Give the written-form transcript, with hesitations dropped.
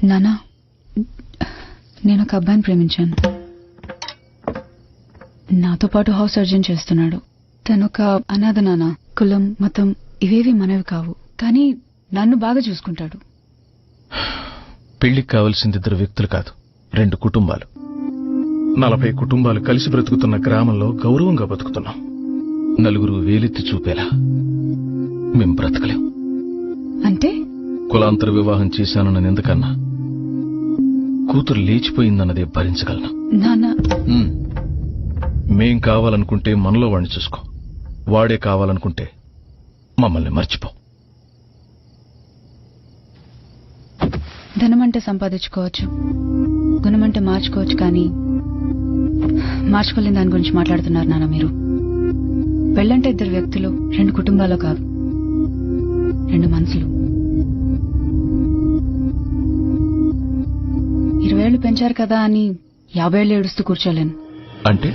నానా, నేను ఒక అబ్బాయిని ప్రేమించాను. నాతో పాటు హౌస్ సర్జన్ చేస్తున్నాడు. తనొక అనాథ నాన్న. కులం, మతం ఇవేవి మనవి కావు, కానీ నన్ను బాగా చూసుకుంటాడు. పెళ్లికి కావలసింది 2 వ్యక్తులు కాదు, 2 కుటుంబాలు. 40 కుటుంబాలు కలిసి బ్రతుకుతున్న గ్రామంలో గౌరవంగా బతుకుతున్నాం. 4 వేలెత్తి చూపేలా మేం బ్రతకలేం. అంటే కులాంతర వివాహం చేశానన్న నిందకన్నా కూతురు లేచిపోయిందన్నదే భరించగలను. నాన్న, మేం కావాలనుకుంటే మనలో వాడిని చూసుకో, వాడే కావాలనుకుంటే మమ్మల్ని మర్చిపో. ధనమంటే సంపాదించుకోవచ్చు, గుణమంటే మార్చుకోవచ్చు, కానీ మార్చుకోలేని దాని గురించి మాట్లాడుతున్నారు నాన్న మీరు. పెళ్ళంటే 2 వ్యక్తులు, 2 కుటుంబాలు కాదు, 2 మనసులు. 20 ఏళ్లు పెంచారు కదా అని 50 ఏళ్లు ఏడుస్తూ కూర్చోలేను. అంటే